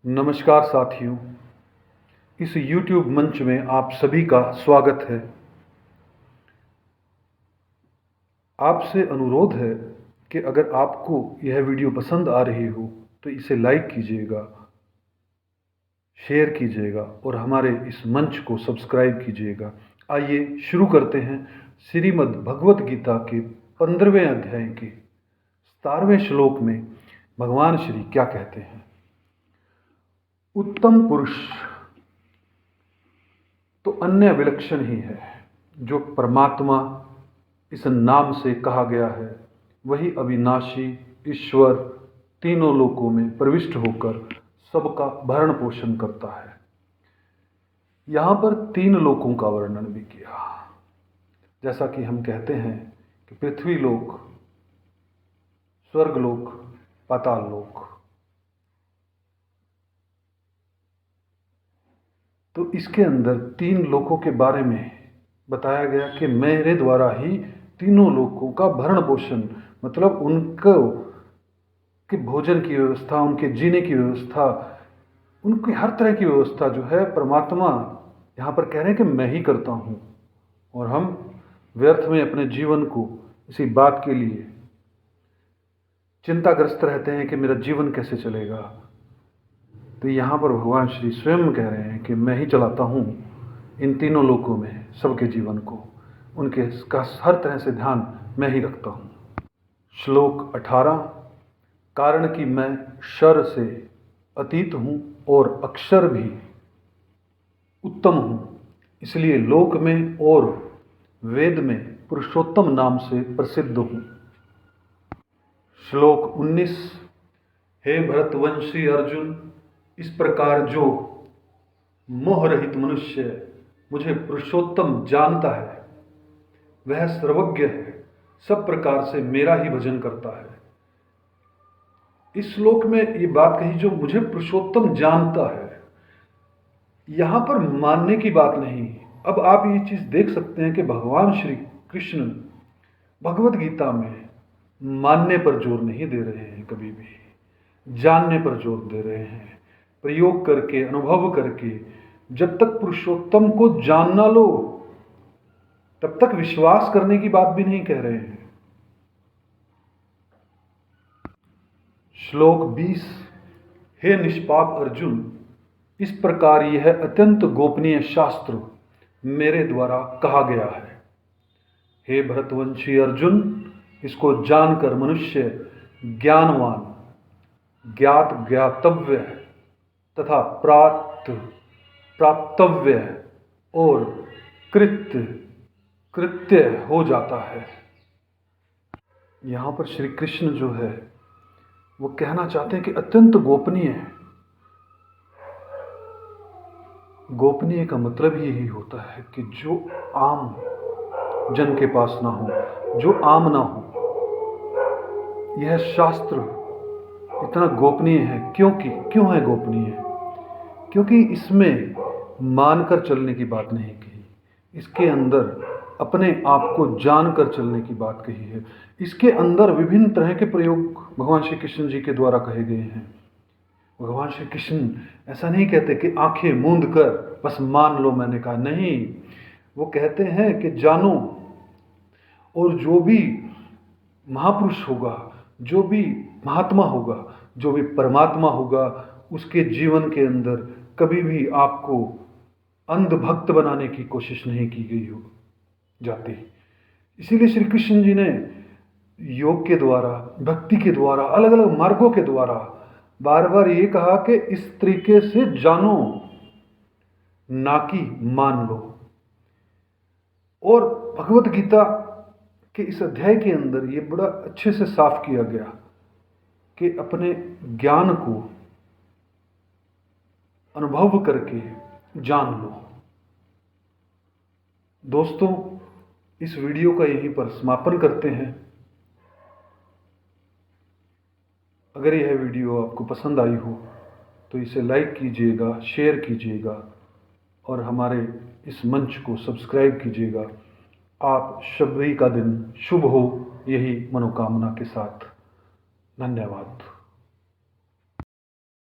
नमस्कार साथियों, इस YouTube मंच में आप सभी का स्वागत है। आपसे अनुरोध है कि अगर आपको यह वीडियो पसंद आ रही हो तो इसे लाइक कीजिएगा, शेयर कीजिएगा और हमारे इस मंच को सब्सक्राइब कीजिएगा। आइए शुरू करते हैं श्रीमद् भगवत गीता के 15वें अध्याय के 17वें श्लोक में भगवान श्री क्या कहते हैं। उत्तम पुरुष तो अन्य विलक्षण ही है, जो परमात्मा इस नाम से कहा गया है, वही अविनाशी ईश्वर तीनों लोकों में प्रविष्ट होकर सबका भरण पोषण करता है। यहाँ पर 3 लोकों का वर्णन भी किया, जैसा कि हम कहते हैं कि पृथ्वी लोक, स्वर्गलोक, पाताल लोक। तो इसके अंदर 3 लोकों के बारे में बताया गया कि मेरे द्वारा ही तीनों लोकों का भरण पोषण, मतलब उनको के भोजन की व्यवस्था, उनके जीने की व्यवस्था, उनकी हर तरह की व्यवस्था जो है परमात्मा यहाँ पर कह रहे हैं कि मैं ही करता हूँ। और हम व्यर्थ में अपने जीवन को इसी बात के लिए चिंताग्रस्त रहते हैं कि मेरा जीवन कैसे चलेगा। तो यहाँ पर भगवान श्री स्वयं कह रहे हैं कि मैं ही चलाता हूँ इन तीनों लोकों में सबके जीवन को, उनके का हर तरह से ध्यान मैं ही रखता हूँ। श्लोक 18, कारण कि मैं क्षर से अतीत हूँ और अक्षर भी उत्तम हूँ, इसलिए लोक में और वेद में पुरुषोत्तम नाम से प्रसिद्ध हूँ। श्लोक 19, हे भरतवंशी अर्जुन, इस प्रकार जो मोह रहित मनुष्य मुझे पुरुषोत्तम जानता है, वह सर्वज्ञ है, सब प्रकार से मेरा ही भजन करता है। इस श्लोक में ये बात कही, जो मुझे पुरुषोत्तम जानता है। यहाँ पर मानने की बात नहीं। अब आप ये चीज़ देख सकते हैं कि भगवान श्री कृष्ण भगवत गीता में मानने पर जोर नहीं दे रहे हैं, कभी भी जानने पर जोर दे रहे हैं। प्रयोग करके, अनुभव करके, जब तक पुरुषोत्तम को जान ना लो तब तक विश्वास करने की बात भी नहीं कह रहे हैं। श्लोक 20, हे निष्पाप अर्जुन, इस प्रकार यह अत्यंत गोपनीय शास्त्र मेरे द्वारा कहा गया है। हे भरतवंशी अर्जुन, इसको जानकर मनुष्य ज्ञानवान, ज्ञात ज्ञातव्य तथा प्राप्तव्य और कृत्य हो जाता है। यहाँ पर श्री कृष्ण जो है वो कहना चाहते हैं कि अत्यंत गोपनीय है। गोपनीय का मतलब यही होता है कि जो आम जन के पास ना हो, जो आम ना हो। यह शास्त्र इतना गोपनीय है क्यों है गोपनीय? क्योंकि इसमें मानकर चलने की बात नहीं कही, इसके अंदर अपने आप को जानकर चलने की बात कही है। इसके अंदर विभिन्न तरह के प्रयोग भगवान श्री कृष्ण जी के द्वारा कहे गए हैं। भगवान श्री कृष्ण ऐसा नहीं कहते कि आंखें मूंद कर बस मान लो मैंने कहा, नहीं। वो कहते हैं कि जानो, और जो भी महापुरुष होगा, जो भी महात्मा होगा, जो भी परमात्मा होगा, उसके जीवन के अंदर कभी भी आपको अंधभक्त बनाने की कोशिश नहीं की गई हो जाती। इसीलिए श्री कृष्ण जी ने योग के द्वारा, भक्ति के द्वारा, अलग अलग मार्गों के द्वारा बार बार ये कहा कि इस तरीके से जानो, ना कि मान लो। और भगवत गीता के इस अध्याय के अंदर ये बड़ा अच्छे से साफ किया गया कि अपने ज्ञान को अनुभव करके जान लो। दोस्तों, इस वीडियो का यहीं पर समापन करते हैं। अगर यह वीडियो आपको पसंद आई हो तो इसे लाइक कीजिएगा, शेयर कीजिएगा और हमारे इस मंच को सब्सक्राइब कीजिएगा। आप सभी का दिन शुभ हो, यही मनोकामना के साथ। धन्यवाद।